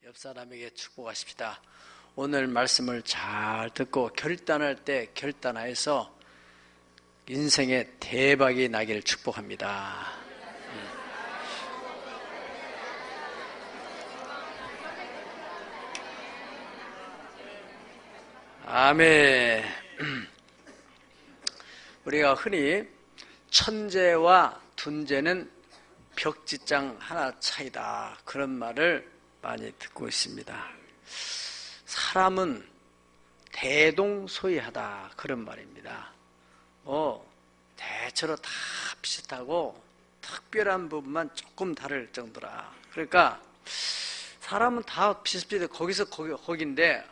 옆 사람에게 축복하십시다. 오늘 말씀을 잘 듣고 결단할 때 결단하여서 인생에 대박이 나기를 축복합니다. 아멘. 우리가 흔히 천재와 둔재는 벽지장 하나 차이다, 그런 말을 많이 듣고 있습니다. 사람은 대동소이하다, 그런 말입니다. 대체로 다 비슷하고 특별한 부분만 조금 다를 정도라. 그러니까 사람은 다 비슷비슷해. 거기서 거긴데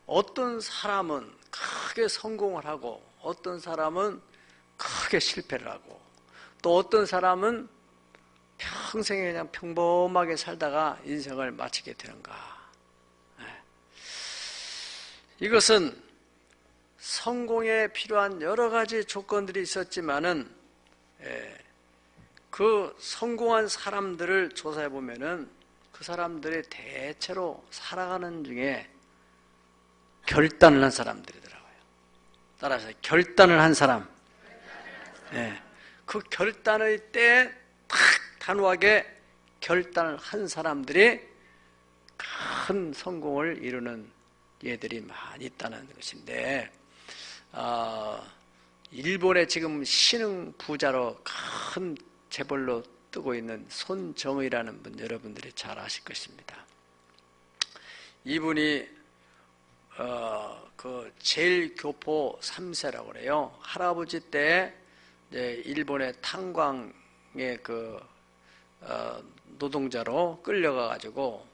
어떤 사람은 크게 성공을 하고 어떤 사람은 크게 실패를 하고 또 어떤 사람은 평생에 그냥 평범하게 살다가 인생을 마치게 되는가. 이것은 성공에 필요한 여러 가지 조건들이 있었지만은 그 성공한 사람들을 조사해 보면은 그 사람들이 대체로 살아가는 중에 결단을 한 사람들이더라고요. 따라서 결단을 한 사람. 그 결단의 때에 딱 단호하게 결단을 한 사람들이 큰 성공을 이루는 예들이 많이 있다는 것인데, 일본에 지금 신흥 부자로 큰 재벌로 뜨고 있는 손정의라는 분, 여러분들이 잘 아실 것입니다. 이분이 그 제일교포 3세라고 그래요. 할아버지 때 이제 일본의 탄광의 노동자로 끌려가 가지고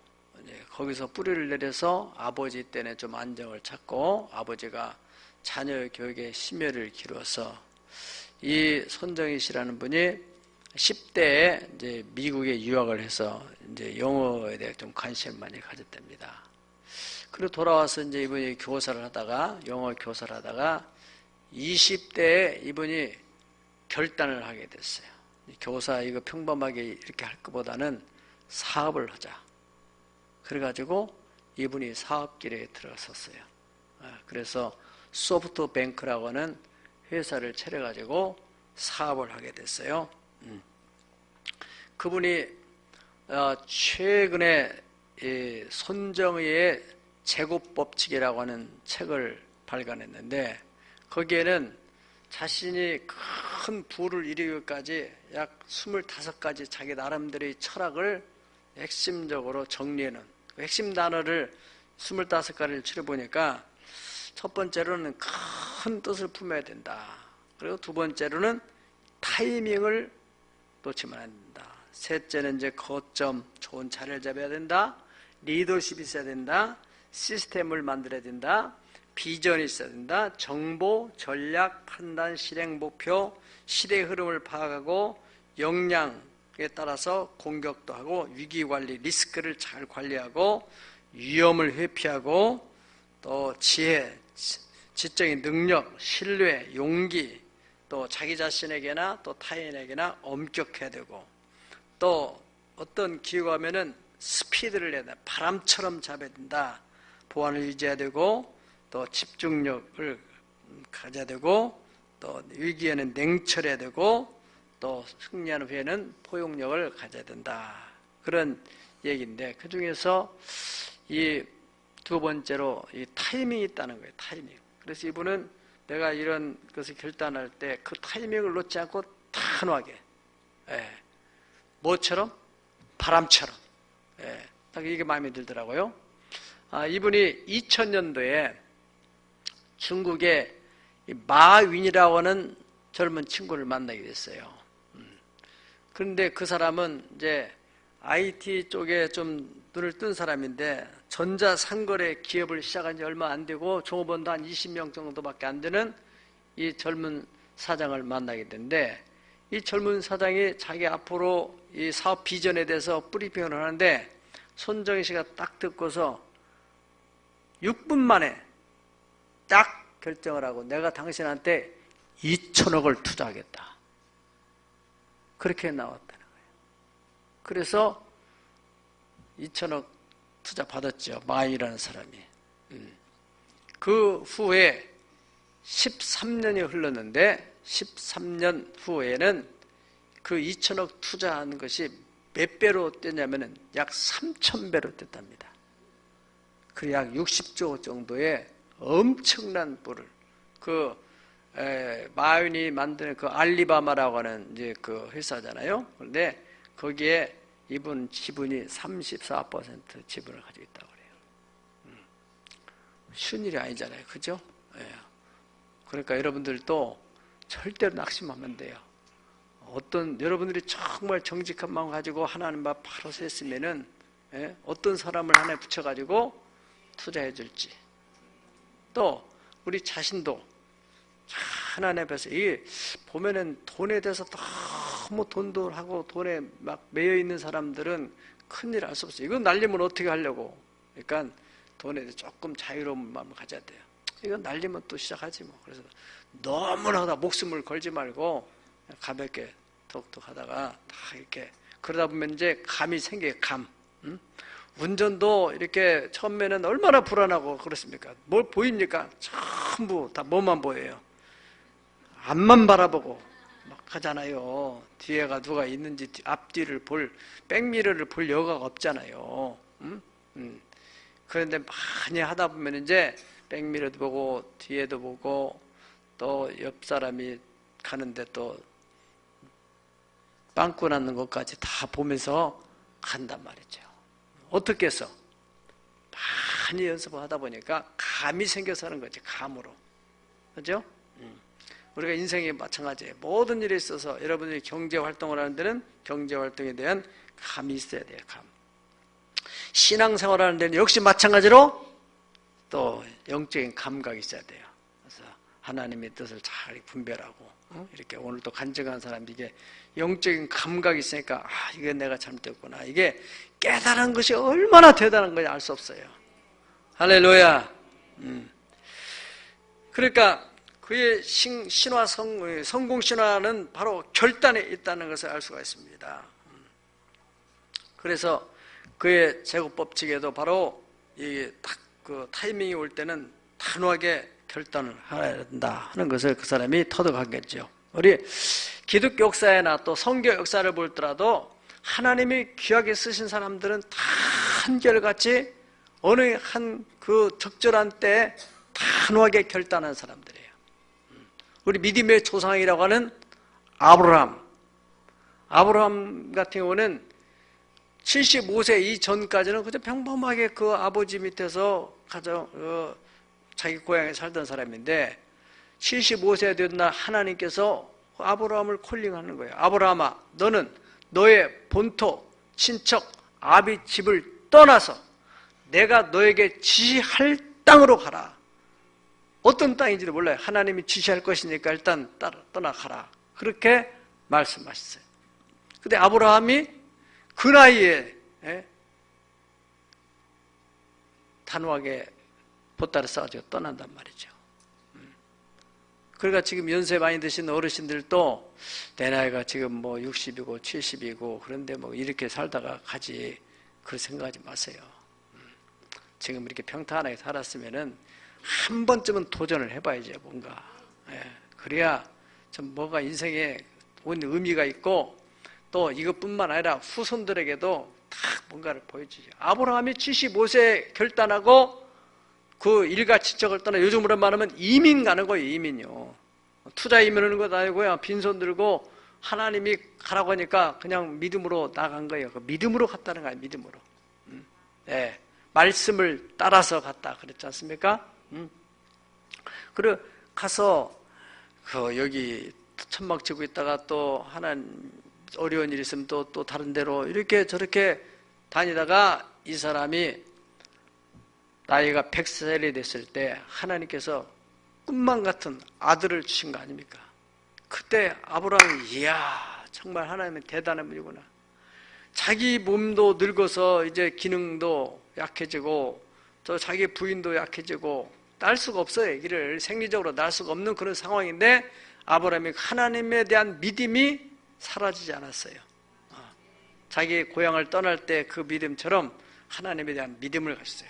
거기서 뿌리를 내려서 아버지 때는 좀 안정을 찾고 아버지가 자녀 교육에 심혈을 기울여서 이 손정희 씨라는 분이 10대에 이제 미국에 유학을 해서 이제 영어에 대해 좀 관심을 많이 가졌답니다. 그리고 돌아와서 이제 이분이 교사를 하다가 영어 교사를 하다가 20대에 이분이 결단을 하게 됐어요. 교사 이거 평범하게 이렇게 할 것보다는 사업을 하자. 그래가지고 이분이 사업길에 들어섰어요. 그래서 소프트뱅크라고 하는 회사를 차려가지고 사업을 하게 됐어요. 그분이 최근에 손정의의 제곱법칙이라고 하는 책을 발간했는데 거기에는 자신이 큰 부를 이루기까지 약 25가지 자기 나름대로의 철학을 핵심적으로 정리해놓은 핵심 단어를 25가지를 추려보니까 첫 번째로는 큰 뜻을 품어야 된다. 그리고 두 번째로는 타이밍을 놓치면 안 된다. 셋째는 이제 거점, 좋은 자리를 잡아야 된다. 리더십이 있어야 된다. 시스템을 만들어야 된다. 비전이 있어야 된다. 정보, 전략, 판단, 실행, 목표, 시대 흐름을 파악하고 역량에 따라서 공격도 하고 위기관리, 리스크를 잘 관리하고 위험을 회피하고 또 지혜, 지적인 능력, 신뢰, 용기, 또 자기 자신에게나 또 타인에게나 엄격해야 되고 또 어떤 기회가 오면은 스피드를 내야 된다. 바람처럼 잡아야 된다. 보안을 유지해야 되고 또 집중력을 가져야 되고 또 위기에는 냉철해야 되고 또 승리하는 후에는 포용력을 가져야 된다. 그런 얘기인데 그 중에서 이 두 번째로 이 타이밍이 있다는 거예요. 타이밍. 그래서 이분은 내가 이런 것을 결단할 때 그 타이밍을 놓지 않고 단호하게 뭐처럼? 바람처럼. 딱 이게 마음에 들더라고요. 이분이 2000년도에 중국의 마윈이라고 하는 젊은 친구를 만나게 됐어요. 그런데 그 사람은 이제 IT 쪽에 좀 눈을 뜬 사람인데 전자상거래 기업을 시작한 지 얼마 안 되고 종업원도 한 20명 정도밖에 안 되는 이 젊은 사장을 만나게 됐는데 이 젊은 사장이 자기 앞으로 이 사업 비전에 대해서 브리핑을 하는데 손정희 씨가 딱 듣고서 6분 만에 딱 결정을 하고 내가 당신한테 2천억을 투자하겠다. 그렇게 나왔다는 거예요. 그래서 2천억 투자 받았죠. 마윈이라는 사람이. 그 후에 13년이 흘렀는데 13년 후에는 그 2천억 투자한 것이 몇 배로 뛰냐면은 약 3,000배로 뛰답니다. 그 약 60조 정도의 엄청난 부를 마윈이 만드는 그 알리바바라고 하는 이제 그 회사잖아요. 그런데 거기에 이분 지분이 34% 지분을 가지고 있다고 그래요. 쉬운 일이 아니잖아요. 그죠? 예. 그러니까 여러분들도 절대로 낙심하면 안 돼요. 여러분들이 정말 정직한 마음 가지고 하나님 앞 바로 섰으면은, 예? 어떤 사람을 하나에 붙여가지고 투자해 줄지. 또, 우리 자신도 하나님 앞에서, 이게 보면은 돈에 대해서 너무 돈도 하고 돈에 막 매여 있는 사람들은 큰일 알 수 없어요. 이건 날리면 어떻게 하려고. 그러니까 돈에 대해서 조금 자유로운 마음을 가져야 돼요. 이건 날리면 또 시작하지 뭐. 그래서 너무나 목숨을 걸지 말고 가볍게 톡톡 하다가 다 이렇게 그러다 보면 이제 감이 생겨요. 감. 운전도 이렇게 처음에는 얼마나 불안하고 그렇습니까? 뭘 보입니까? 전부 다 뭐만 보여요. 앞만 바라보고 막 하잖아요. 뒤에가 누가 있는지 앞뒤를 백미러를 볼 여가가 없잖아요. 그런데 많이 하다 보면 이제 백미러도 보고 뒤에도 보고 또 옆 사람이 가는데 또 빵꾸 났는 것까지 다 보면서 간단 말이죠. 어떻게 해서? 많이 연습을 하다 보니까 감이 생겨서 하는 거지. 감으로. 그죠? 우리가 인생에 마찬가지예요. 모든 일에 있어서 여러분들이 경제활동을 하는 데는 경제활동에 대한 감이 있어야 돼요. 감. 신앙생활 하는 데는 역시 마찬가지로 또 영적인 감각이 있어야 돼요. 그래서 하나님의 뜻을 잘 분별하고 이렇게 오늘도 간증한 사람이 이게 영적인 감각이 있으니까 이게 내가 잘못했구나. 이게 깨달은 것이 얼마나 대단한 건지 알 수 없어요. 할렐루야. 그러니까 그의 성공 신화는 바로 결단에 있다는 것을 알 수가 있습니다. 그래서 그의 제곱 법칙에도 바로 딱 그 타이밍이 올 때는 단호하게 결단을 해야 된다 하는 것을 그 사람이 터득하겠죠. 우리 기독교 역사나 또 성경 역사를 볼더라도 하나님이 귀하게 쓰신 사람들은 다 한결같이 어느 한 그 적절한 때에 단호하게 결단한 사람들이에요. 우리 믿음의 조상이라고 하는 아브라함 같은 경우는 75세 이전까지는 그저 평범하게 그 아버지 밑에서 자기 고향에 살던 사람인데 75세 된 날 하나님께서 아브라함을 콜링하는 거예요. 아브라함아, 너는 너의 본토, 친척, 아비 집을 떠나서 내가 너에게 지시할 땅으로 가라. 어떤 땅인지도 몰라요. 하나님이 지시할 것이니까 일단 떠나가라. 그렇게 말씀하셨어요. 근데 아브라함이 그 나이에 단호하게 보따리 싸가지고 떠난단 말이죠. 그러니까 지금 연세 많이 드신 어르신들도 내 나이가 지금 뭐 60이고 70이고 그런데 뭐 이렇게 살다가 가지 그런 생각하지 마세요. 지금 이렇게 평탄하게 살았으면은 한 번쯤은 도전을 해봐야죠. 뭔가. 그래야 좀 뭐가 인생에 의미가 있고 또 이것뿐만 아니라 후손들에게도 딱 뭔가를 보여주죠. 아브라함이 75세 결단하고 그 일가 친척을 떠나 요즘으로 말하면 이민 가는 거예요. 이민요. 투자 이민하는 것도 아니고요. 빈손 들고 하나님이 가라고 하니까 그냥 믿음으로 나간 거예요. 그 믿음으로 갔다는 거예요. 믿음으로. 네. 말씀을 따라서 갔다 그랬지 않습니까? 그래 가서 여기 천막 치고 있다가 또 어려운 일이 있으면 또 다른 데로 이렇게 저렇게 다니다가 이 사람이 나이가 100살이 됐을 때 하나님께서 꿈만 같은 아들을 주신 거 아닙니까? 그때 아브라함이 이야 정말 하나님은 대단한 분이구나. 자기 몸도 늙어서 이제 기능도 약해지고 또 자기 부인도 약해지고 낳을 수가 없어요. 아기를 생리적으로 낳을 수가 없는 그런 상황인데 아브라함이 하나님에 대한 믿음이 사라지지 않았어요. 자기 고향을 떠날 때 그 믿음처럼 하나님에 대한 믿음을 가졌어요.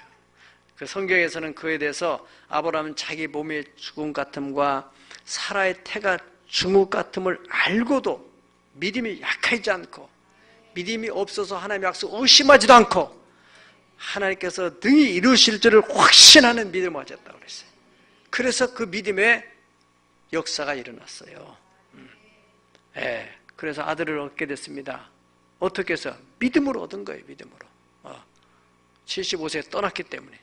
그 성경에서는 그에 대해서 아브라함은 자기 몸의 죽음 같음과 사라의 태가 중국 같음을 알고도 믿음이 약하지 않고 믿음이 없어서 하나님의 약속 의심하지도 않고 하나님께서 능히 이루실 줄을 확신하는 믿음을 가졌다고 그랬어요. 그래서 그 믿음의 역사가 일어났어요. 그래서 아들을 얻게 됐습니다. 어떻게 해서? 믿음으로 얻은 거예요. 믿음으로. 75세에 떠났기 때문에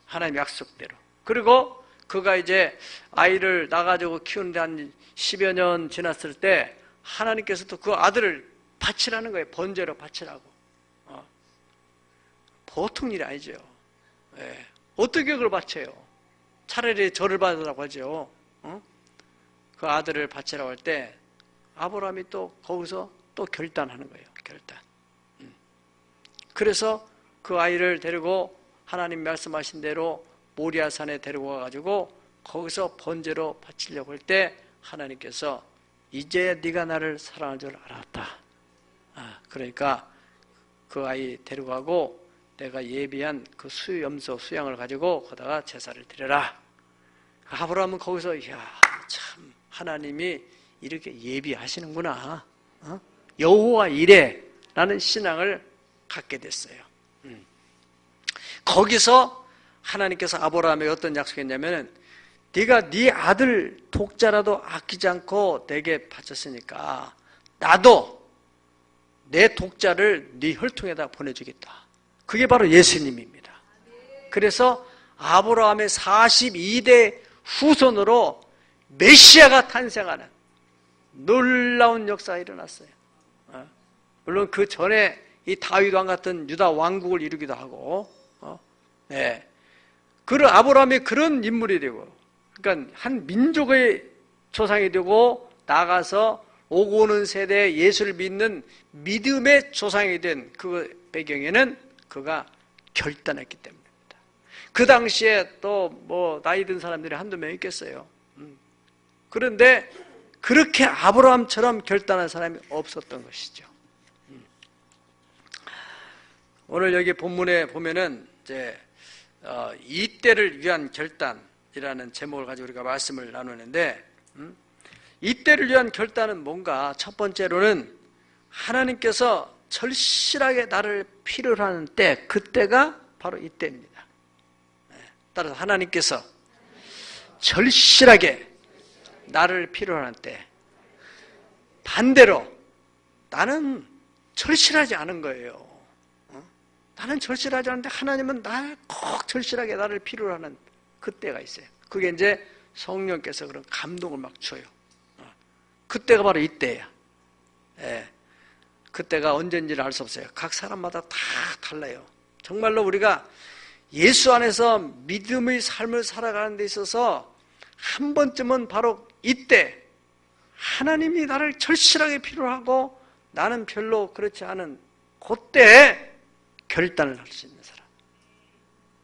하나님 약속대로. 그리고 그가 이제 아이를 낳아가지고 키우는데 한 10여 년 지났을 때 하나님께서도 그 아들을 바치라는 거예요. 번제로 바치라고. 보통 일이 아니죠. 어떻게 그걸 바쳐요? 차라리 절을 받으라고 하죠. 그 아들을 바치라고 할 때 아브라함이 또 거기서 또 결단하는 거예요. 결단. 그래서 그 아이를 데리고 하나님 말씀하신 대로 모리아산에 데리고 가가지고 거기서 번제로 바치려고 할 때 하나님께서 이제야 네가 나를 사랑할 줄 알았다. 그러니까 그 아이 데리고 가고 내가 예비한 그 수염소 수양을 가지고 거다가 제사를 드려라. 아브라함은 거기서 참 하나님이 이렇게 예비하시는구나. 여호와 이레 라는 신앙을 갖게 됐어요. 거기서 하나님께서 아브라함에게 어떤 약속했냐면 네가 네 아들 독자라도 아끼지 않고 내게 바쳤으니까 나도 내 독자를 네 혈통에다 보내주겠다. 그게 바로 예수님입니다. 그래서 아브라함의 42대 후손으로 메시아가 탄생하는 놀라운 역사가 일어났어요. 물론 그 전에 이 다윗 왕 같은 유다 왕국을 이루기도 하고, 그런 아브라함이 그런 인물이 되고, 그러니까 한 민족의 조상이 되고 나가서 오고 오는 세대에 예수를 믿는 믿음의 조상이 된 그 배경에는 그가 결단했기 때문입니다. 그 당시에 또 뭐 나이 든 사람들이 한두 명 있겠어요. 그런데 그렇게 아브라함처럼 결단한 사람이 없었던 것이죠. 오늘 여기 본문에 보면은 이제 이때를 위한 결단이라는 제목을 가지고 우리가 말씀을 나누는데, 이때를 위한 결단은 뭔가? 첫 번째로는 하나님께서 절실하게 나를 필요로 하는 때, 그때가 바로 이때입니다. 따라서 하나님께서 절실하게 나를 필요로 하는 때, 반대로 나는 절실하지 않은 거예요. 나는 절실하지 않은데 하나님은 꼭 절실하게 나를 필요로 하는 그때가 있어요. 그게 이제 성령께서 그런 감동을 막 줘요. 그때가 바로 이때야. 그때가 언제인지를 알 수 없어요. 각 사람마다 다 달라요. 정말로 우리가 예수 안에서 믿음의 삶을 살아가는 데 있어서 한 번쯤은 바로 이때 하나님이 나를 절실하게 필요로 하고 나는 별로 그렇지 않은 그때에 결단을 할 수 있는 사람.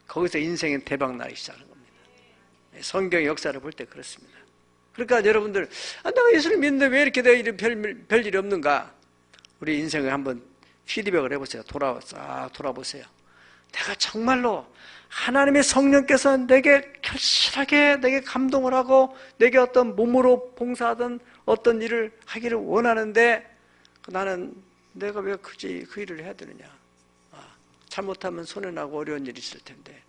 거기서 인생의 대박 나기 시작하는 겁니다. 성경의 역사를 볼 때 그렇습니다. 그러니까 여러분들, 내가 예수를 믿는데 왜 이렇게 내가 별일이 없는가? 우리 인생을 한번 피드백을 해보세요. 돌아보세요. 내가 정말로 하나님의 성령께서 내게 결실하게 내게 감동을 하고 내게 어떤 몸으로 봉사하던 어떤 일을 하기를 원하는데 나는 내가 왜 굳이 그 일을 해야 되느냐? 잘못하면 손해나고 어려운 일이 있을 텐데.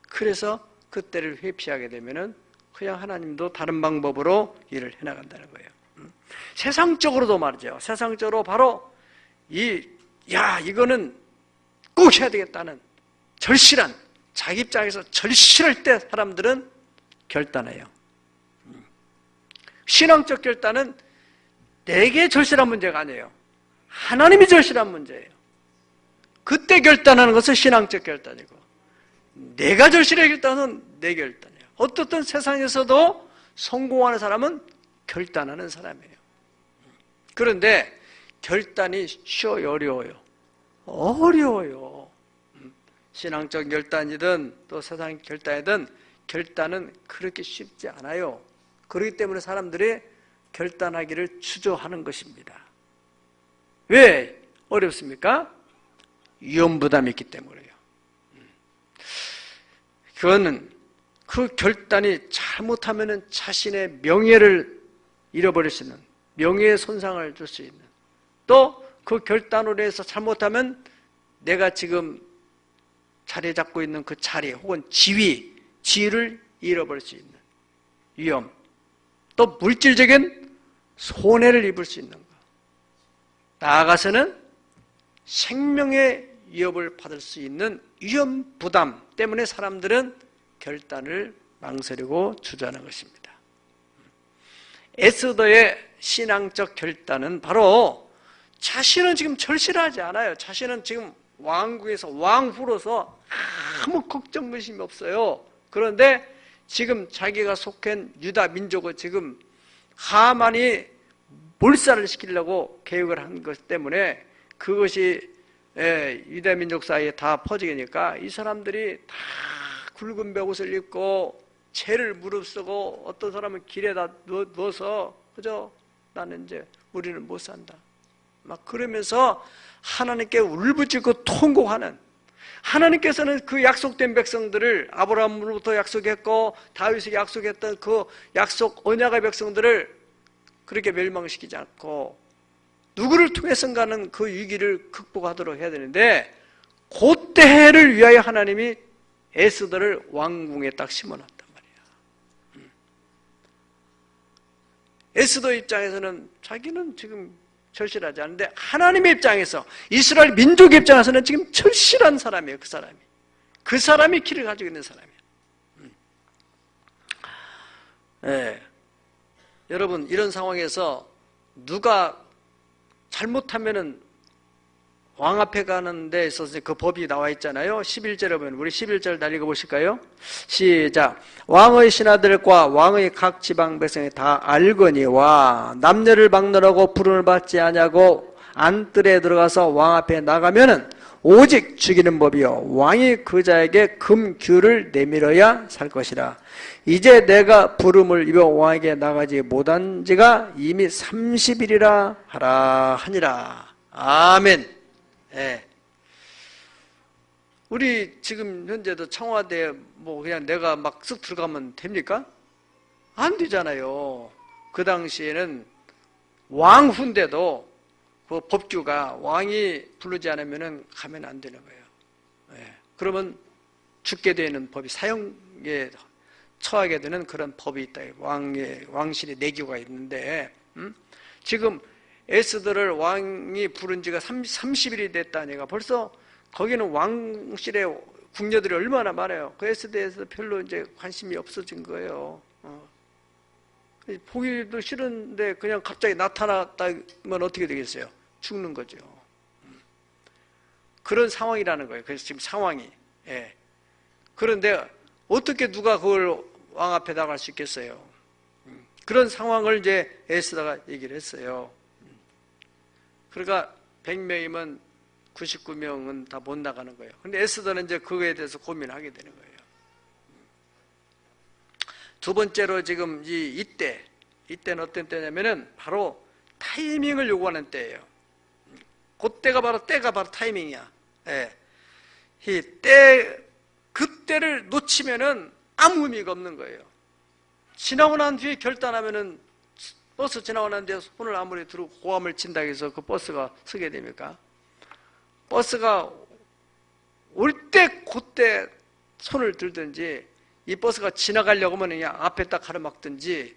그래서 그때를 회피하게 되면은 그냥 하나님도 다른 방법으로 일을 해나간다는 거예요. 세상적으로도 말이죠. 세상적으로 바로 이거는 꼭 해야 되겠다는 절실한, 자기 입장에서 절실할 때 사람들은 결단해요. 신앙적 결단은 내게 절실한 문제가 아니에요. 하나님이 절실한 문제예요. 그때 결단하는 것은 신앙적 결단이고, 내가 절실하게 결단은 내 결단이에요. 어떻든 세상에서도 성공하는 사람은 결단하는 사람이에요. 그런데 결단이 쉬워요, 어려워요? 어려워요. 신앙적 결단이든 또 세상 결단이든 결단은 그렇게 쉽지 않아요. 그렇기 때문에 사람들이 결단하기를 주저하는 것입니다. 왜 어렵습니까? 위험 부담이 있기 때문에요. 그거는 그 결단이 잘못하면 자신의 명예를 잃어버릴 수 있는, 명예의 손상을 줄 수 있는, 또 그 결단으로 해서 잘못하면 내가 지금 자리 잡고 있는 그 자리 혹은 지위를 잃어버릴 수 있는 위험, 또 물질적인 손해를 입을 수 있는 것, 나아가서는 생명의 위협을 받을 수 있는 위험 부담 때문에 사람들은 결단을 망설이고 주저하는 것입니다. 에스더의 신앙적 결단은 바로 자신은 지금 절실하지 않아요. 자신은 지금 왕궁에서 왕후로서 아무 걱정 의심이 없어요. 그런데 지금 자기가 속한 유다 민족을 지금 하만이 몰살을 시키려고 계획을 한 것 때문에 그것이 유다 민족 사이에 다 퍼지니까 이 사람들이 다 굵은 벽옷을 입고 죄를 무릅쓰고 어떤 사람은 길에다 누워서 그저 나는 이제 우리는 못 산다 막 그러면서 하나님께 울부짖고 통곡하는, 하나님께서는 그 약속된 백성들을 아브라함으로부터 약속했고 다윗에게 약속했던 그 약속 언약의 백성들을 그렇게 멸망시키지 않고 누구를 통해서인가는 그 위기를 극복하도록 해야 되는데 그때를 위하여 하나님이 에스더를 왕궁에 딱 심어놨단 말이야. 에스더 입장에서는 자기는 지금 절실하지 않은데 하나님의 입장에서, 이스라엘 민족의 입장에서는 지금 절실한 사람이에요. 그 사람이 길을 가지고 있는 사람이에요. 네. 여러분, 이런 상황에서 누가 잘못하면은 왕 앞에 가는 데 있어서 그 법이 나와 있잖아요. 11절에 보면 우리 11절 다 읽어보실까요? 시작. 왕의 신하들과 왕의 각 지방 백성이 다 알거니와 남녀를 막론하고 부름을 받지 아니하고 안뜰에 들어가서 왕 앞에 나가면은 오직 죽이는 법이요 왕이 그 자에게 금규를 내밀어야 살 것이라. 이제 내가 부름을 입어 왕에게 나가지 못한 지가 이미 30일이라 하라 하니라. 아멘. 예. 우리 지금 현재도 청와대에 뭐 그냥 내가 막 쓱 들어가면 됩니까? 안 되잖아요. 그 당시에는 왕후인데도 그 법규가 왕이 부르지 않으면 가면 안 되는 거예요. 예. 그러면 죽게 되는 법이, 사형에 처하게 되는 그런 법이 있다. 왕실의 내규가 있는데, 지금 에스더를 왕이 부른 지가 30일이 됐다니까 벌써 거기는 왕실의 궁녀들이 얼마나 많아요. 그 에스더에서 별로 이제 관심이 없어진 거예요. 보기도 싫은데 그냥 갑자기 나타났다면 어떻게 되겠어요? 죽는 거죠. 그런 상황이라는 거예요. 그래서 지금 상황이. 예. 그런데 어떻게 누가 그걸 왕 앞에 나갈 수 있겠어요? 그런 상황을 이제 에스더가 얘기를 했어요. 그러니까 100명이면 99명은 다 못 나가는 거예요. 근데 에스더는 이제 그거에 대해서 고민하게 되는 거예요. 두 번째로 지금 이때는 어떤 때냐면은 바로 타이밍을 요구하는 때예요. 그때가 바로 타이밍이야. 예. 그때를 놓치면은 아무 의미가 없는 거예요. 지나고 난 뒤에 결단하면은 버스 지나고 난 뒤에 손을 아무리 들고 고함을 친다고 해서 그 버스가 서게 됩니까? 버스가 올 때 그때 손을 들든지 이 버스가 지나가려고 하면 그냥 앞에 딱 가로막든지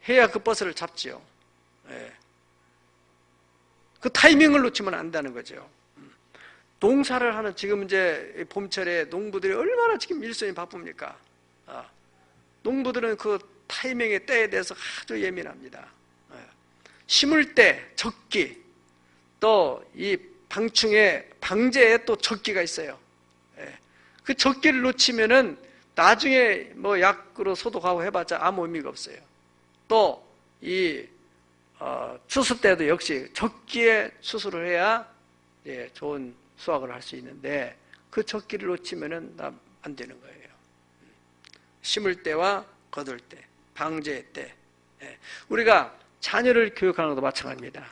해야 그 버스를 잡지요. 예. 그 타이밍을 놓치면 안 되는 거죠. 농사를 하는 지금 이제 봄철에 농부들이 얼마나 지금 일손이 바쁩니까? 농부들은 그 타이밍의 때에 대해서 아주 예민합니다. 심을 때 적기, 또 이 방충의 방제에 또 적기가 있어요. 그 적기를 놓치면은 나중에 뭐 약으로 소독하고 해봤자 아무 의미가 없어요. 또 이 추수 때도 역시 적기에 추수를 해야 좋은 수확을 할 수 있는데 그 적기를 놓치면은 안 되는 거예요. 심을 때와 거둘 때, 방제의 때. 우리가 자녀를 교육하는 것도 마찬가지입니다.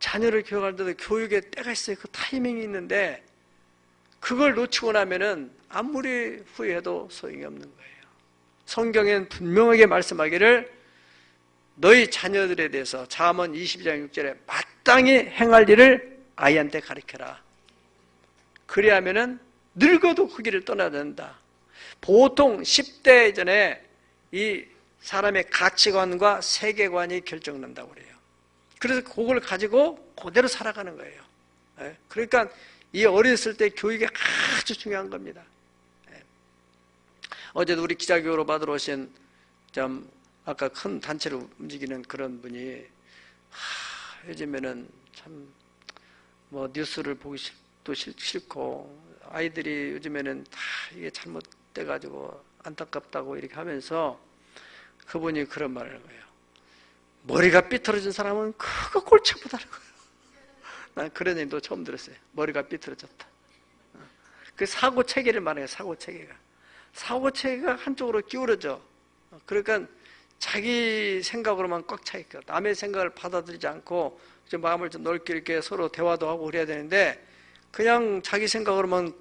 자녀를 교육할 때도 교육의 때가 있어요. 그 타이밍이 있는데 그걸 놓치고 나면은 아무리 후회해도 소용이 없는 거예요. 성경엔 분명하게 말씀하기를 너희 자녀들에 대해서 잠언 22장 6절에 마땅히 행할 일을 아이한테 가르쳐라. 그래야면은 늙어도 그 길을 떠나야 된다. 보통 10대 전에 이 사람의 가치관과 세계관이 결정난다고 그래요. 그래서 그걸 가지고 그대로 살아가는 거예요. 그러니까 이 어렸을 때 교육이 아주 중요한 겁니다. 어제도 우리 기자교육으로 받으러 오신 좀 아까 큰 단체로 움직이는 그런 분이 요즘에는 참 뭐 뉴스를 보기 싫고 아이들이 요즘에는 다 이게 잘못돼가지고 안타깝다고 이렇게 하면서 그분이 그런 말을 하는 거예요. 머리가 삐뚤어진 사람은 그거 골치 아프다는 거예요. 난 그런 얘기도 처음 들었어요. 머리가 삐뚤어졌다. 그 사고 체계를 말해요. 사고 체계가. 사고 체계가 한쪽으로 기울어져. 그러니까 자기 생각으로만 꽉 차 있고 남의 생각을 받아들이지 않고 좀 마음을 좀 넓게 이렇게 서로 대화도 하고 그래야 되는데 그냥 자기 생각으로만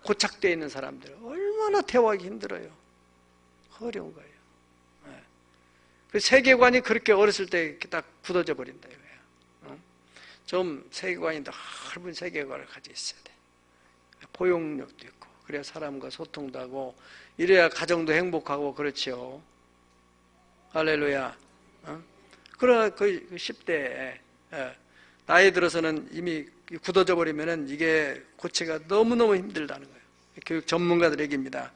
고착되어 있는 사람들 얼마나 대화하기 힘들어요. 어려운 거예요. 그 세계관이 그렇게 어렸을 때 이렇게 딱 굳어져 버린다 이거예요. 좀 세계관이 넓은 세계관을 가지고 있어야 돼. 포용력도 있고 그래야 사람과 소통도 하고 이래야 가정도 행복하고 그렇지요. 할렐루야. 그러나 그 10대에 나이 들어서는 이미 굳어져 버리면은 이게 고치가 너무너무 힘들다는 거예요. 교육 전문가들 얘기입니다.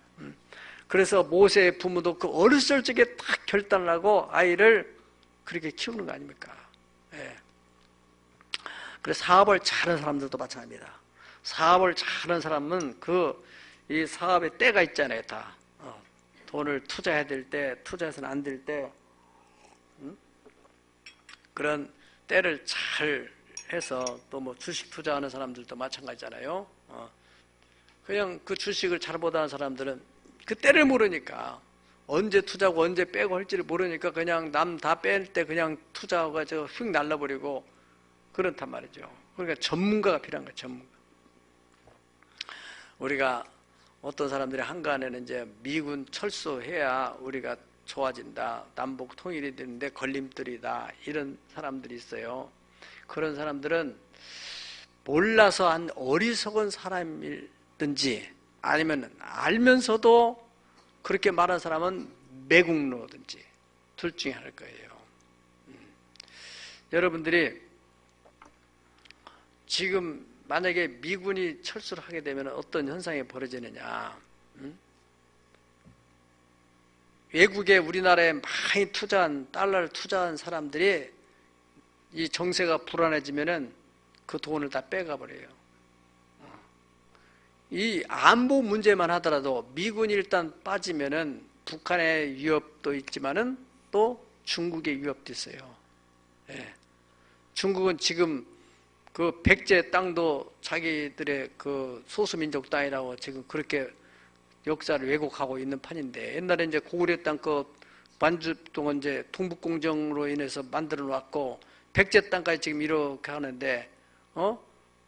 그래서 모세의 부모도 그 어렸을 적에 딱 결단을 하고 아이를 그렇게 키우는 거 아닙니까? 그래서 사업을 잘하는 사람들도 마찬가지입니다. 사업을 잘하는 사람은 이 사업에 때가 있잖아요, 다. 돈을 투자해야 될 때, 투자해서는 안 될 때, 그런 때를 잘 해서 또 뭐 주식 투자하는 사람들도 마찬가지잖아요. 그냥 그 주식을 잘 못하는 사람들은 그 때를 모르니까 언제 투자하고 언제 빼고 할지를 모르니까 그냥 남 다 뺄 때 그냥 투자하고 휙 날라버리고 그렇단 말이죠. 그러니까 전문가가 필요한 거예요, 전문가. 우리가 어떤 사람들이 한간에는 이제 미군 철수해야 우리가 좋아진다. 남북 통일이 되는데 걸림돌이다. 이런 사람들이 있어요. 그런 사람들은 몰라서 한 어리석은 사람이든지 아니면 알면서도 그렇게 말한 사람은 매국노든지 둘 중에 하나일 거예요. 여러분들이 지금 만약에 미군이 철수를 하게 되면 어떤 현상이 벌어지느냐. 외국에 우리나라에 많이 달러를 투자한 사람들이 이 정세가 불안해지면은 그 돈을 다 빼가버려요. 이 안보 문제만 하더라도 미군이 일단 빠지면은 북한의 위협도 있지만은 또 중국의 위협도 있어요. 중국은 지금 그 백제 땅도 자기들의 그 소수민족 땅이라고 지금 그렇게 역사를 왜곡하고 있는 판인데 옛날에 이제 고구려 땅 그 만주 동안 이제 동북공정으로 인해서 만들어 놨고 백제 땅까지 지금 이렇게 하는데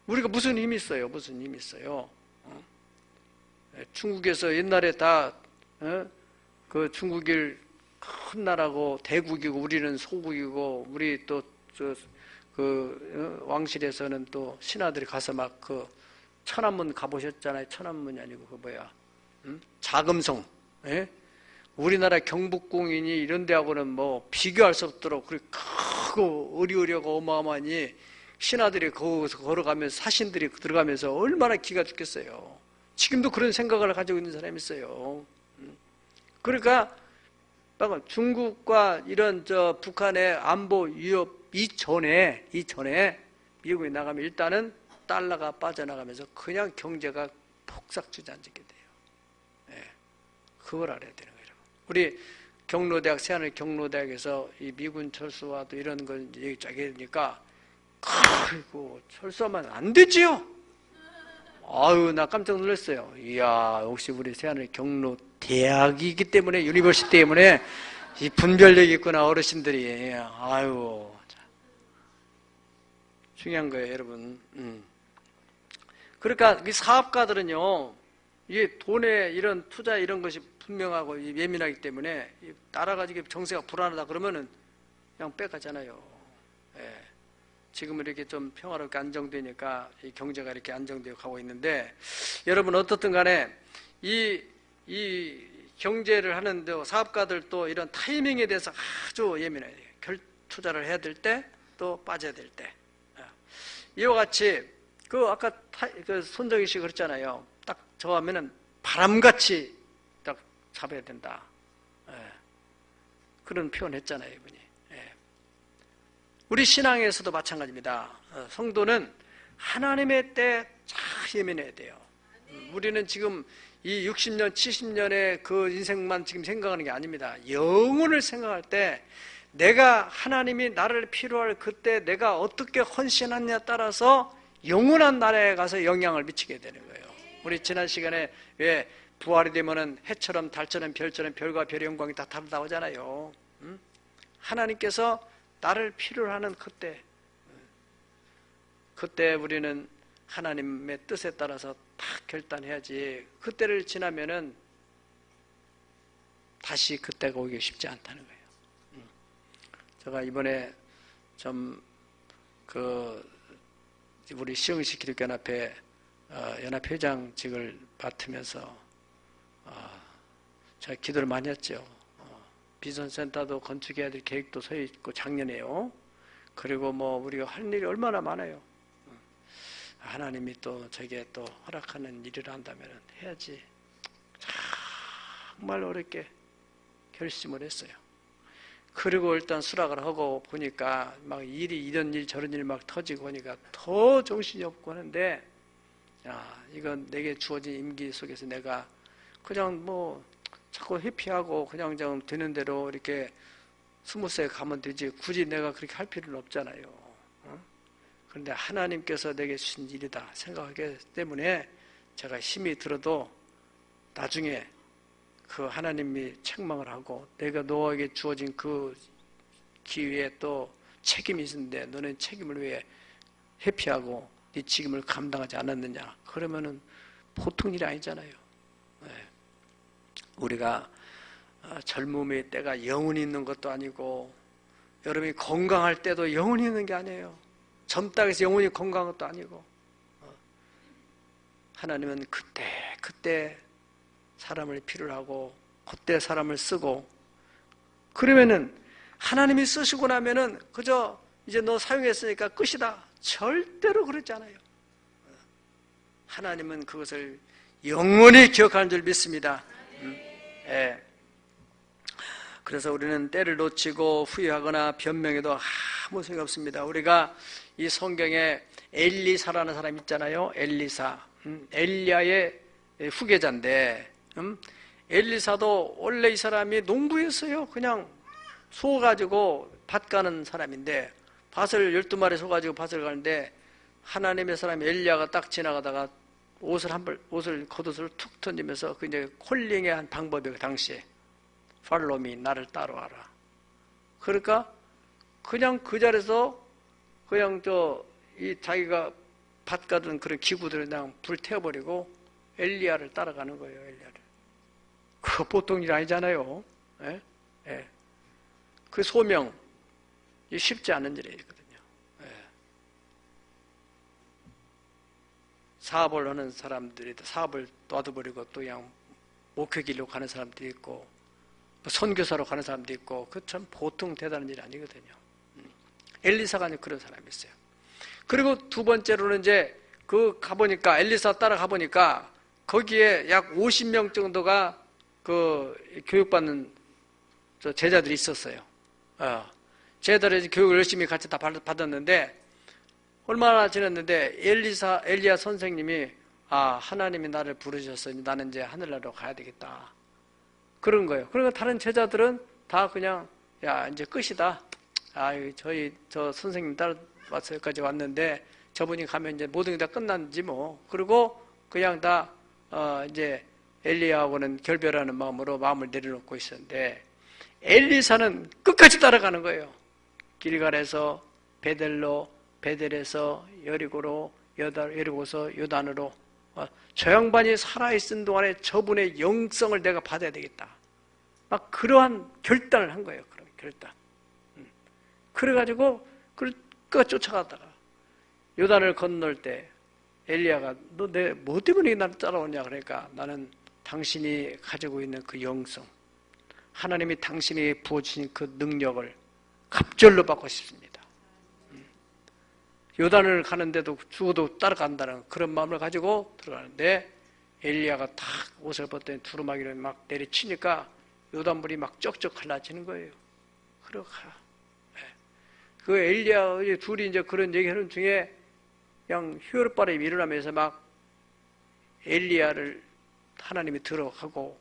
우리가 무슨 힘이 있어요? 무슨 힘이 있어요? 중국에서 옛날에 다 그 중국일 큰 나라고 대국이고 우리는 소국이고 우리 또 왕실에서는 또 신하들이 가서 막 그 천안문 가보셨잖아요. 천안문이 아니고 그 뭐야 자금성. 우리나라 경복궁이니 이런 데하고는 뭐 비교할 수 없도록 그렇게 크고 의리의리하고 어마어마하니 신하들이 거기서 걸어가면서 사신들이 들어가면서 얼마나 기가 죽겠어요. 지금도 그런 생각을 가지고 있는 사람이 있어요. 그러니까 중국과 이런 북한의 안보 위협 이전에 미국이 나가면 일단은 달러가 빠져나가면서 그냥 경제가 폭삭 주저앉게 돼요. 그걸 알아야 되는 거예요. 우리 경로대학 새하늘 경로대학에서 이 미군 철수와 또 이런 걸 얘기 쫙 하니까 아이고 철수하면 안 되지요. 아유 나 깜짝 놀랐어요. 이야 역시 우리 새하늘 경로대학이기 때문에 유니버시티 때문에 이 분별력이 있구나 어르신들이. 아유 중요한 거예요 여러분. 그러니까 이 사업가들은요, 이게 돈에 이런 투자 이런 것이 분명하고 예민하기 때문에 따라가지고 정세가 불안하다 그러면은 그냥 빼가잖아요. 예. 지금은 이렇게 좀 평화롭게 안정되니까 이 경제가 이렇게 안정되어 가고 있는데, 여러분 어떻든 간에 이 경제를 하는데 사업가들도 이런 타이밍에 대해서 아주 예민해야 돼요. 투자를 해야 될 때, 또 빠져야 될 때. 이와 같이 아까 손정희 씨 그랬잖아요. 딱 저하면은 바람같이 딱 잡아야 된다. 그런 표현했잖아요, 이분이. 우리 신앙에서도 마찬가지입니다. 성도는 하나님의 때에 잘 예민해야 돼요. 우리는 지금 이 60년, 70년의 그 인생만 지금 생각하는 게 아닙니다. 영혼을 생각할 때 내가 하나님이 나를 필요할 그때 내가 어떻게 헌신하느냐에 따라서 영원한 나라에 가서 영향을 미치게 되는 거예요. 우리 지난 시간에 왜 부활이 되면은 해처럼 달처럼 별처럼 별과 별의 영광이 다 다르다고 하잖아요. 하나님께서 나를 필요로 하는 그때 우리는 하나님의 뜻에 따라서 딱 결단해야지, 그때를 지나면은 다시 그때가 오기 쉽지 않다는 거예요. 제가 이번에 우리 시흥시 기독교연합회 연합회장직을 맡으면서 제가 기도를 많이 했죠. 비전센터도 건축해야 될 계획도 서 있고 작년에요. 그리고 우리가 할 일이 얼마나 많아요. 하나님이 또 저게 또 허락하는 일을 한다면 해야지. 정말 어렵게 결심을 했어요. 그리고 일단 수락을 하고 보니까 막 이런 일 저런 일 막 터지고 보니까 더 정신이 없고 하는데, 이건 내게 주어진 임기 속에서 내가 그냥 자꾸 회피하고 그냥 되는 대로 이렇게 스무스하게 가면 되지, 굳이 내가 그렇게 할 필요는 없잖아요. 그런데 하나님께서 내게 주신 일이다 생각하기 때문에 제가 힘이 들어도 나중에 그 하나님이 책망을 하고 내가 너에게 주어진 그 기회에 또 책임이 있는데 너는 책임을 왜 회피하고 네 책임을 감당하지 않았느냐, 그러면은 보통 일이 아니잖아요. 우리가 젊음의 때가 영원히 있는 것도 아니고, 여러분이 건강할 때도 영원히 있는 게 아니에요. 젊다고 해서 영원히 건강한 것도 아니고, 하나님은 그때 사람을 필요로 하고 그때 사람을 쓰고, 그러면은 하나님이 쓰시고 나면은 그저 이제 너 사용했으니까 끝이다, 절대로 그러지 않아요. 하나님은 그것을 영원히 기억하는 줄 믿습니다. 그래서 우리는 때를 놓치고 후회하거나 변명해도 아무 소용이 없습니다. 우리가 이 성경에 엘리사라는 사람 있잖아요. 엘리사, 엘리야의 후계자인데, 엘리사도 원래 이 사람이 농부였어요. 그냥 소 가지고 밭 가는 사람인데, 밭을 12마리 소 가지고 밭을 가는데 하나님의 사람 엘리야가 딱 지나가다가 옷을 겉옷을 툭 던지면서 그 이제 콜링의 한 방법이에요. 당시에 팔로미, 나를 따라와라. 그러니까 그냥 그 자리에서 그냥 자기가 밭 가던 그런 기구들을 그냥 불태워버리고 엘리야를 따라가는 거예요. 엘리야를. 그거 보통 일 아니잖아요. 그 소명, 쉽지 않은 일이거든요. 사업을 하는 사람들이 사업을 놔둬버리고 또 그냥 목회길로 가는 사람들이 있고, 선교사로 가는 사람도 있고, 그 참 보통 대단한 일이 아니거든요. 엘리사가 그런 사람이 있어요. 그리고 두 번째로는 이제 가보니까 엘리사 따라 가보니까 거기에 약 50명 정도가 교육받는 제자들이 있었어요. 제자들이 교육을 열심히 같이 다 받았는데, 얼마나 지났는데 엘리야 선생님이 하나님이 나를 부르셨으니 나는 이제 하늘나라로 가야 되겠다, 그런 거예요. 그러니까 다른 제자들은 다 그냥 이제 끝이다. 저 선생님 따라와서 여기까지 왔는데 저분이 가면 이제 모든 게 다 끝난지 뭐. 그리고 그냥 다 이제 엘리야하고는 결별하는 마음으로 마음을 내려놓고 있었는데, 엘리사는 끝까지 따라가는 거예요. 길갈에서 베델로, 베델에서 여리고로, 예리고서 요단으로 저 양반이 살아있은 동안에 저분의 영성을 내가 받아야 되겠다. 막 그러한 결단을 한 거예요. 그런 결단. 그래가지고 그가 쫓아가다가 요단을 건널 때 엘리야가 너 내 뭐 때문에 나를 따라오냐 그러니까 나는 당신이 가지고 있는 그 영성, 하나님이 당신이 부어주신 그 능력을 갑절로 받고 싶습니다. 요단을 가는데도 죽어도 따라간다는 그런 마음을 가지고 들어가는데 엘리야가 탁 옷을 벗더니 두루마기를 막 내리치니까 요단물이 막 쩍쩍 갈라지는 거예요. 그러고 가. 그 엘리야 둘이 이제 그런 얘기하는 중에 그냥 휘어바람이 일어나면서 막 엘리야를 하나님이 들어가고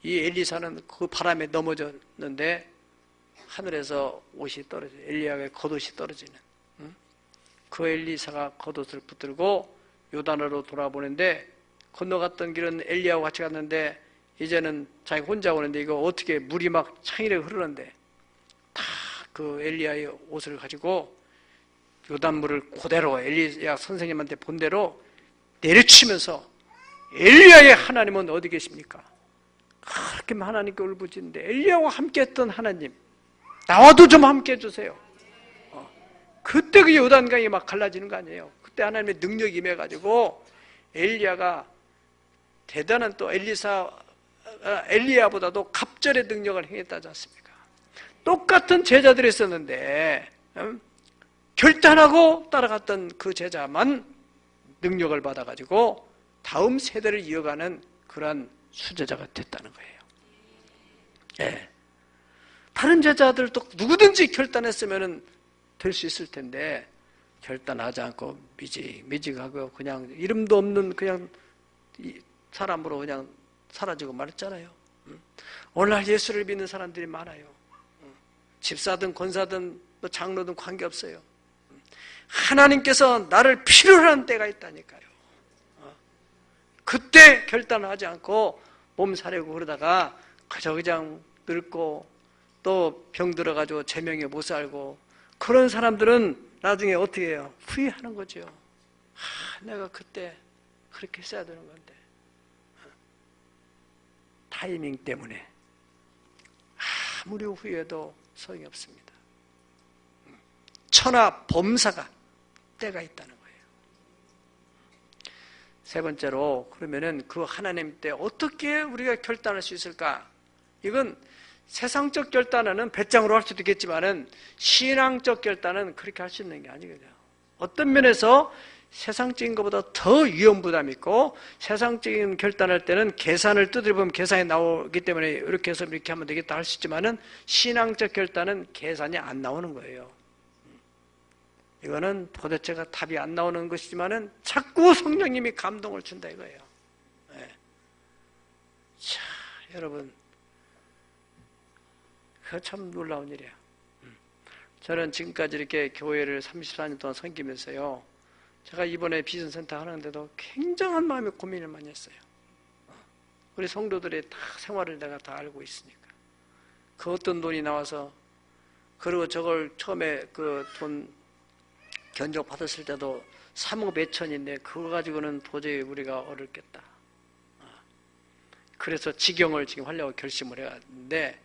이 엘리사는 그 바람에 넘어졌는데 하늘에서 옷이 떨어져 엘리야의 겉옷이 떨어지는 그 엘리사가 겉옷을 붙들고 요단으로 돌아보는데 건너갔던 길은 엘리야와 같이 갔는데 이제는 자기 혼자 오는데 이거 어떻게 물이 막 창이래 흐르는데 다 그 엘리야의 옷을 가지고 요단물을 그대로 엘리야 선생님한테 본 대로 내려치면서 엘리야의 하나님은 어디 계십니까? 그렇게 하나님께 울부짖는데 엘리야와 함께했던 하나님 나와도 좀 함께 해주세요. 그때 그 요단강이 막 갈라지는 거 아니에요. 그때 하나님의 능력이 임해가지고 엘리야가 대단한 또 엘리야보다도 갑절의 능력을 행했다지 않습니까? 똑같은 제자들이 있었는데 결단하고 따라갔던 그 제자만 능력을 받아가지고 다음 세대를 이어가는 그러한 수제자가 됐다는 거예요. 예. 다른 제자들도 누구든지 결단했으면 될 수 있을 텐데 결단하지 않고 미직하고 그냥 이름도 없는 그냥 사람으로 그냥 사라지고 말았잖아요. 오늘날 예수를 믿는 사람들이 많아요. 집사든 권사든 장로든 관계없어요. 하나님께서 나를 필요로 하는 때가 있다니까요. 그때 결단을 하지 않고 몸살이고 그러다가 그냥 늙고 또 병 들어가지고 제명에 못 살고 그런 사람들은 나중에 어떻게 해요? 후회하는 거죠. 내가 그때 그렇게 했어야 되는 건데 타이밍 때문에 아무리 후회해도 소용이 없습니다. 천하 범사가 때가 있다는 거예요. 세 번째로 그러면은 그 하나님 때 어떻게 우리가 결단할 수 있을까? 이건 세상적 결단은 배짱으로 할 수도 있겠지만은 신앙적 결단은 그렇게 할 수 있는 게 아니거든요. 어떤 면에서 세상적인 것보다 더 위험 부담이 있고 세상적인 결단할 때는 계산을 두드려보면 계산이 나오기 때문에 이렇게 해서 이렇게 하면 되겠다 할 수 있지만은 신앙적 결단은 계산이 안 나오는 거예요. 이거는 도대체가 답이 안 나오는 것이지만은 자꾸 성령님이 감동을 준다 이거예요. 네. 자, 여러분, 그거 참 놀라운 일이에요. 저는 지금까지 이렇게 교회를 34년 동안 섬기면서요, 제가 이번에 비전센터 하는데도 굉장한 마음의 고민을 많이 했어요. 우리 성도들의 다 생활을 내가 다 알고 있으니까. 그 어떤 돈이 나와서, 그리고 저걸 처음에 그 돈 견적 받았을 때도 3억 몇천인데 그거 가지고는 도저히 우리가 어렵겠다. 그래서 직영을 지금 하려고 결심을 해왔는데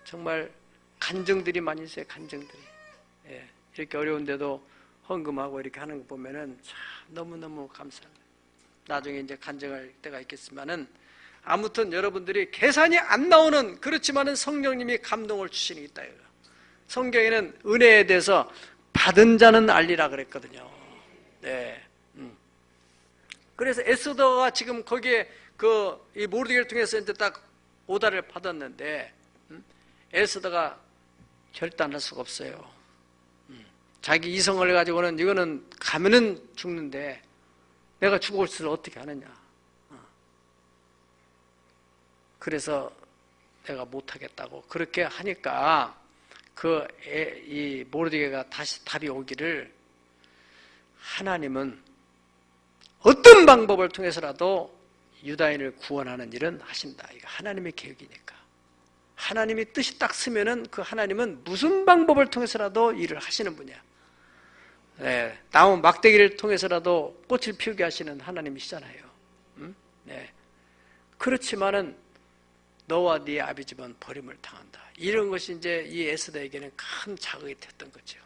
정말 간증들이 많이 있어요. 간증들이. 예, 이렇게 어려운데도 헌금하고 이렇게 하는 거 보면은 참 너무너무 감사합니다. 나중에 이제 간증할 때가 있겠지만은 아무튼 여러분들이 계산이 안 나오는 그렇지만은 성령님이 감동을 주시는 게 있다. 성경에는 은혜에 대해서 받은 자는 알리라 그랬거든요. 네. 그래서 에스더가 지금 거기에 이 모르드게를 통해서 이제 딱 오다를 받았는데 에스더가 결단할 수가 없어요. 자기 이성을 가지고는 이거는 가면은 죽는데 내가 죽을 수를 어떻게 하느냐. 그래서 내가 못하겠다고 그렇게 하니까 이 모르드게가 다시 답이 오기를 하나님은 어떤 방법을 통해서라도 유다인을 구원하는 일은 하신다. 이거 하나님의 계획이니까. 하나님이 뜻이 딱 쓰면은 그 하나님은 무슨 방법을 통해서라도 일을 하시는 분이야. 나무 막대기를 통해서라도 꽃을 피우게 하시는 하나님이시잖아요. 네. 그렇지만은 너와 네 아비 집은 버림을 당한다. 이런 것이 이제 이 에스더에게는 큰 자극이 됐던 거죠.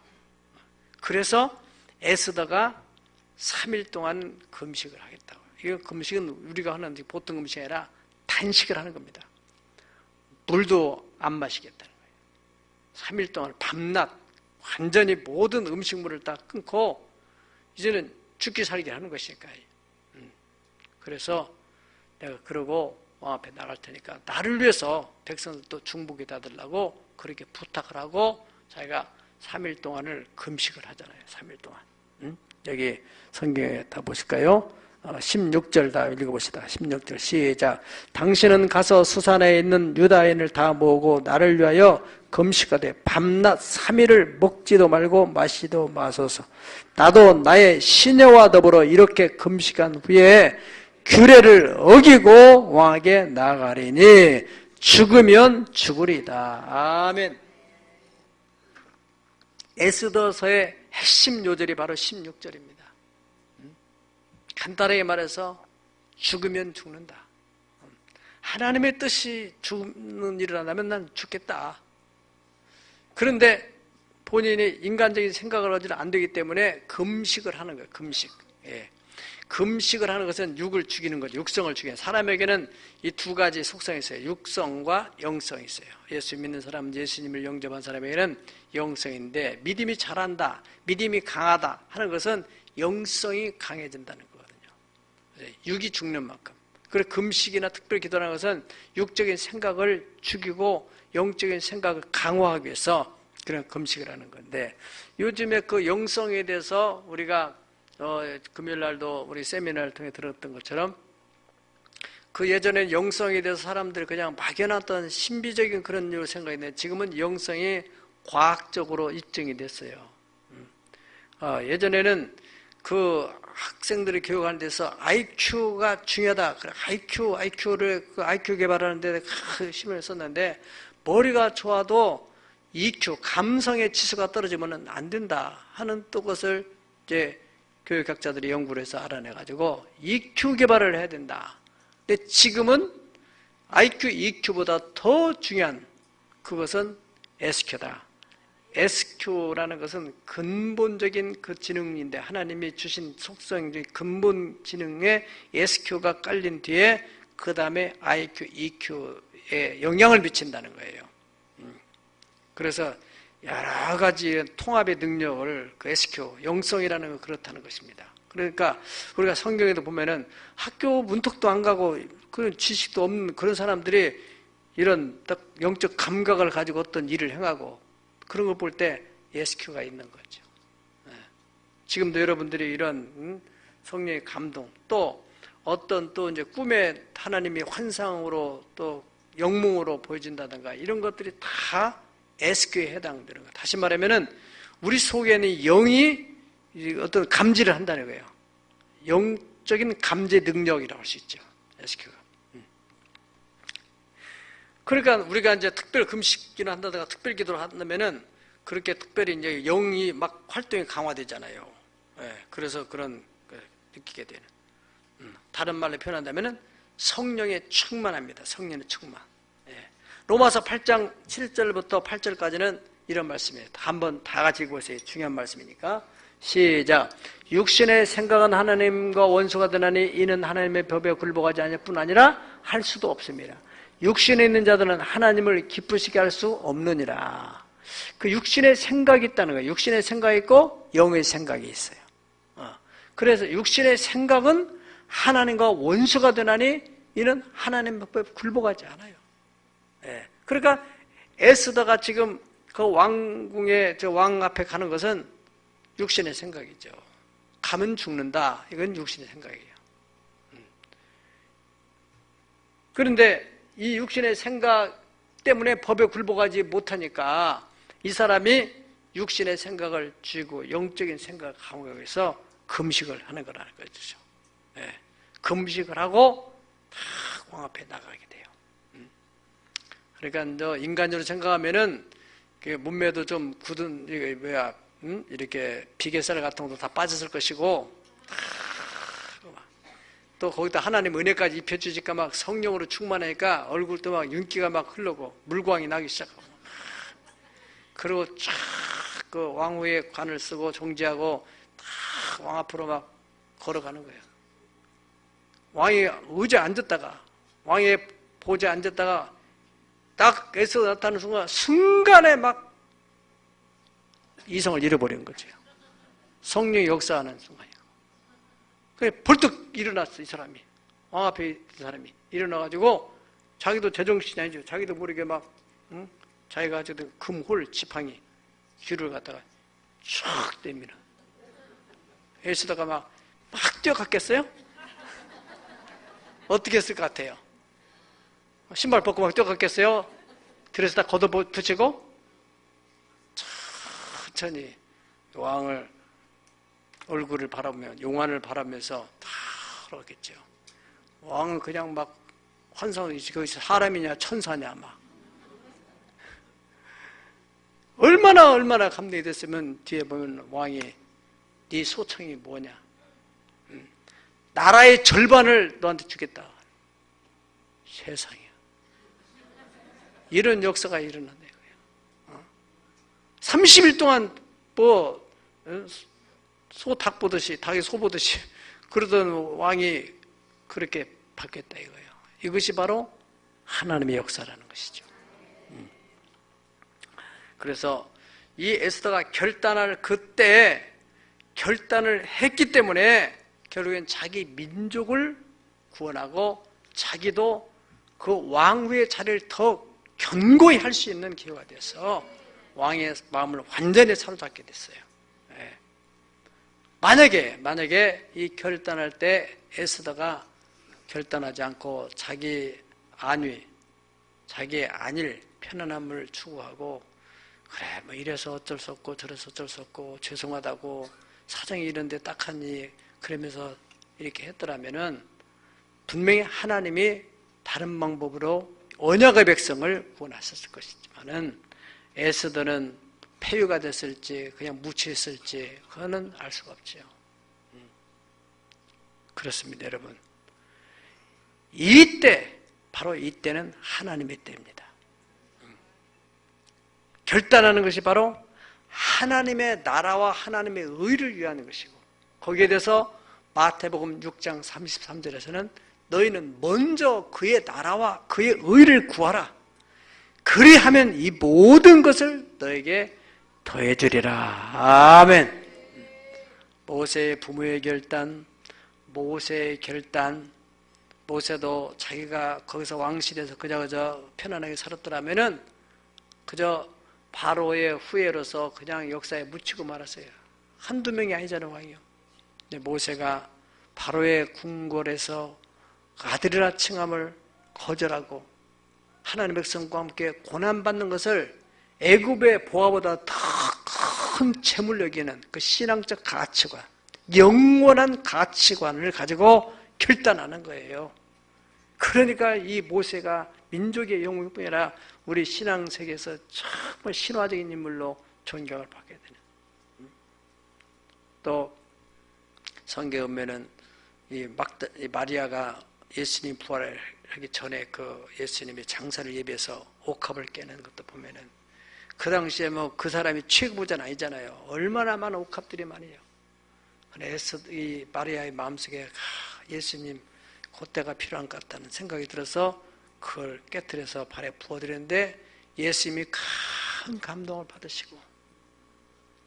그래서 에스더가 3일 동안 금식을 하겠다고. 이 금식은 우리가 하는 보통 금식이 아니라 단식을 하는 겁니다. 물도 안 마시겠다는 거예요. 3일 동안 밤낮 완전히 모든 음식물을 다 끊고 이제는 죽기 살기 하는 것이니까요. 그래서 내가 그러고 왕 앞에 나갈 테니까 나를 위해서 백성들도 중복에다 달라고 그렇게 부탁을 하고 자기가 3일 동안을 금식을 하잖아요. 3일 동안. 여기 성경에 다 보실까요? 16절 다 읽어봅시다. 16절 시작. 당신은 가서 수산에 있는 유다인을 다 모으고 나를 위하여 금식하되 밤낮 3일을 먹지도 말고 마시도 마소서. 나도 나의 시녀와 더불어 이렇게 금식한 후에 규례를 어기고 왕에게 나가리니 죽으면 죽으리다. 아멘. 에스더서의 핵심 요절이 바로 16절입니다. 간단하게 말해서 죽으면 죽는다. 하나님의 뜻이 죽는 일을 한다면 난 죽겠다. 그런데 본인이 인간적인 생각을 하지는 안 되기 때문에 금식을 하는 거예요. 금식. 예. 금식을 하는 것은 육을 죽이는 거죠. 육성을 죽이는. 사람에게는 이 두 가지 속성이 있어요. 육성과 영성이 있어요. 예수 믿는 사람, 예수님을 영접한 사람에게는 영성인데 믿음이 잘한다, 믿음이 강하다 하는 것은 영성이 강해진다는 거거든요. 육이 죽는 만큼. 그리고 금식이나 특별 기도라는 것은 육적인 생각을 죽이고 영적인 생각을 강화하기 위해서 그런 금식을 하는 건데 요즘에 그 영성에 대해서 우리가 금요일 날도 우리 세미나를 통해 들었던 것처럼 그 예전에 영성에 대해서 사람들이 그냥 막연했던 신비적인 그런 일로 생각했는데 지금은 영성이 과학적으로 입증이 됐어요. 예전에는 그 학생들이 교육하는 데서 IQ가 중요하다. IQ를 IQ 개발하는 데 힘을 썼는데 머리가 좋아도 EQ, 감성의 지수가 떨어지면 안 된다 하는 또 것을 이제 교육학자들이 연구를 해서 알아내가지고 EQ 개발을 해야 된다. 근데 지금은 IQ, EQ보다 더 중요한 그것은 SQ다. SQ라는 것은 근본적인 그 지능인데 하나님이 주신 속성의 근본 지능에 SQ가 깔린 뒤에 그 다음에 IQ, EQ에 영향을 미친다는 거예요. 그래서 여러 가지 통합의 능력을 그 SQ, 영성이라는 건 그렇다는 것입니다. 그러니까 우리가 성경에도 보면은 학교 문턱도 안 가고 그런 지식도 없는 그런 사람들이 이런 딱 영적 감각을 가지고 어떤 일을 행하고 그런 걸 볼 때 SQ가 있는 거죠. 지금도 여러분들이 이런 성령의 감동 또 어떤 또 이제 꿈에 하나님이 환상으로 또 영몽으로 보여진다든가 이런 것들이 다 SQ에 해당되는 거예요. 다시 말하면은 우리 속에는 영이 어떤 감지를 한다는 거예요. 영적인 감지 능력이라고 할 수 있죠. SQ가. 그러니까 우리가 이제 특별 금식기를 한다든가 특별 기도를 한다면은 그렇게 특별히 이제 영이 막 활동이 강화되잖아요. 그래서 그런 느끼게 되는. 다른 말로 표현한다면은 성령에 충만합니다. 성령의 충만. 로마서 8장 7절부터 8절까지는 이런 말씀이에요. 한번 다 같이 읽어보세요. 중요한 말씀이니까. 시작. 육신의 생각은 하나님과 원수가 되나니 이는 하나님의 법에 굴복하지 않을 뿐 아니라 할 수도 없습니다. 육신에 있는 자들은 하나님을 기쁘시게 할 수 없느니라. 그 육신의 생각이 있다는 거예요. 육신의 생각이 있고 영의 생각이 있어요. 그래서 육신의 생각은 하나님과 원수가 되나니 이는 하나님의 법에 굴복하지 않아요. 그러니까 에스더가 지금 그 왕궁에 저 왕 앞에 가는 것은 육신의 생각이죠. 가면 죽는다. 이건 육신의 생각이에요. 그런데 이 육신의 생각 때문에 법에 굴복하지 못하니까 이 사람이 육신의 생각을 쥐고 영적인 생각을 강화하기 위해서 금식을 하는 거라는 거죠. 금식을 하고 다 왕 앞에 나가게 돼요. 그러니까 인간적으로 생각하면은 몸매도 좀 굳은 이렇게 비계살 같은 것도 다 빠졌을 것이고, 또 거기다 하나님 은혜까지 입혀주니까 막 성령으로 충만하니까 얼굴도 막 윤기가 막 흐르고 물광이 나기 시작하고, 그리고 쫙 그 왕후의 관을 쓰고 정지하고 딱 왕 앞으로 막 걸어가는 거예요. 왕이 의자에 앉았다가, 왕의 보좌에 앉았다가 딱 에스더가 나타나는 순간에 막 이성을 잃어버리는 거죠. 성령이 역사하는 순간이고. 그래서 벌떡 일어났어, 이 사람이. 왕 앞에 있는 사람이 일어나가지고 자기도 제정신이 아니죠. 자기도 모르게 막 자기가 가지고 금홀 지팡이 귀를 갖다가 쫙 댑니다. 에스더가 막 뛰어갔겠어요? 어떻게 했을 것 같아요? 신발 벗고 막 뛰어갔겠어요? 드레스 다 걷어붙이고 천천히 왕을 얼굴을 바라보며 용안을 바라면서 다 그러겠죠. 왕은 그냥 막 환상이지. 거기서 사람이냐 천사냐 막 얼마나 감동이 됐으면 뒤에 보면 왕이 네 소청이 뭐냐? 나라의 절반을 너한테 주겠다. 세상에. 이런 역사가 일어난다 이거예요. 30일 동안 뭐 소 닭 보듯이, 닭이 소 보듯이 그러던 왕이 그렇게 바뀌었다 이거예요. 이것이 바로 하나님의 역사라는 것이죠. 그래서 이 에스더가 그때 결단을 했기 때문에 결국엔 자기 민족을 구원하고 자기도 그 왕후의 자리를 더 견고히 할 수 있는 기회가 돼서 왕의 마음을 완전히 사로잡게 됐어요. 예. 만약에 이 결단할 때 에스더가 결단하지 않고 자기의 안일, 편안함을 추구하고 그래 뭐 이래서 어쩔 수 없고 저래서 어쩔 수 없고 죄송하다고 사정이 이런데 딱하니 그러면서 이렇게 했더라면은 분명히 하나님이 다른 방법으로 언약의 백성을 구원하셨을 것이지만은 에스더는 폐유가 됐을지 그냥 묻혀있을지 그거는 알 수가 없죠. 그렇습니다, 여러분. 바로 이때는 하나님의 때입니다. 결단하는 것이 바로 하나님의 나라와 하나님의 의를 위한 것이고 거기에 대해서 마태복음 6장 33절에서는 너희는 먼저 그의 나라와 그의 의를 구하라. 그리하면 이 모든 것을 너에게 더해주리라. 아멘. 모세의 부모의 결단, 모세의 결단, 모세도 자기가 거기서 왕실에서 그저 편안하게 살았더라면은 그저 바로의 후예로서 그냥 역사에 묻히고 말았어요. 한두 명이 아니잖아요, 왕이요. 근데 모세가 바로의 궁궐에서 아들이라 칭함을 거절하고 하나님의 백성과 함께 고난받는 것을 애굽의 보화보다 더 큰 재물로 여기는 그 신앙적 가치관, 영원한 가치관을 가지고 결단하는 거예요. 그러니까 이 모세가 민족의 영웅뿐 아니라 우리 신앙 세계에서 정말 신화적인 인물로 존경을 받게 되는. 또 성경에 보면은 이 마리아가 예수님 부활하기 전에 그 예수님의 장사를 예비해서 옥합을 깨는 것도 보면은 그 당시에 뭐 그 사람이 최고부자는 아니잖아요. 얼마나 많은 옥합들이 많아요. 그래서 이 마리아의 마음속에 예수님 그때가 필요한 것 같다는 생각이 들어서 그걸 깨트려서 발에 부어드렸는데 예수님이 큰 감동을 받으시고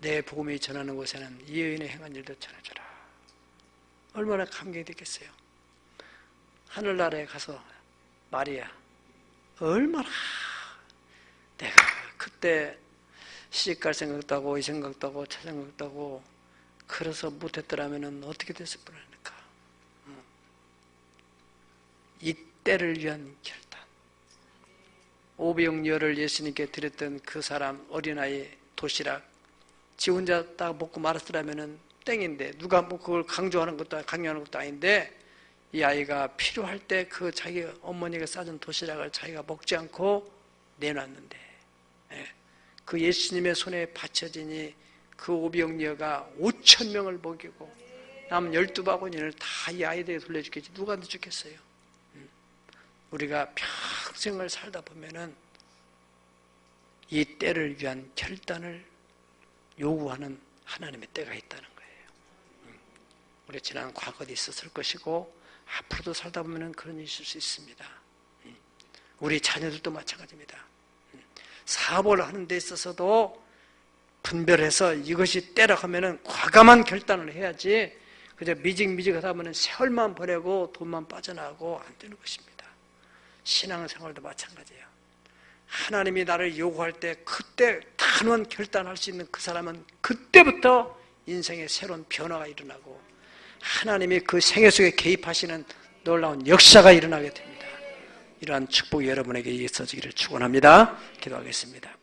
내 복음이 전하는 곳에는 이 여인의 행한 일도 전해줘라. 얼마나 감격이 됐겠어요. 하늘나라에 가서 마리아 얼마나 내가 그때 시집갈 생각도 하고 이 생각도 하고 저 생각도 하고 그래서 못했더라면 어떻게 됐을 뻔합니까? 이때를 위한 결단. 오병이어를 예수님께 드렸던 그 사람 어린아이 도시락 지 혼자 딱 먹고 말았더라면 땡인데 누가 뭐 그걸 강요하는 것도 아닌데 이 아이가 필요할 때 그 자기 어머니가 싸준 도시락을 자기가 먹지 않고 내놨는데 그 예수님의 손에 받쳐지니 그 오병이어가 5천 명을 먹이고 남은 12바구니를 다 이 아이들에게 돌려주겠지. 누가 더 죽겠어요? 우리가 평생을 살다 보면은 이 때를 위한 결단을 요구하는 하나님의 때가 있다는 거예요. 우리 지난 과거도 있었을 것이고 앞으로도 살다 보면 그런 일이 있을 수 있습니다. 우리 자녀들도 마찬가지입니다. 사업을 하는 데 있어서도 분별해서 이것이 때라고 하면 과감한 결단을 해야지 그저 미직하다 보면 세월만 보내고 돈만 빠져나가고 안 되는 것입니다. 신앙생활도 마찬가지예요. 하나님이 나를 요구할 때 그때 단호한 결단할 수 있는 그 사람은 그때부터 인생의 새로운 변화가 일어나고 하나님이 그 생애 속에 개입하시는 놀라운 역사가 일어나게 됩니다. 이러한 축복이 여러분에게 있어지기를 축원합니다. 기도하겠습니다.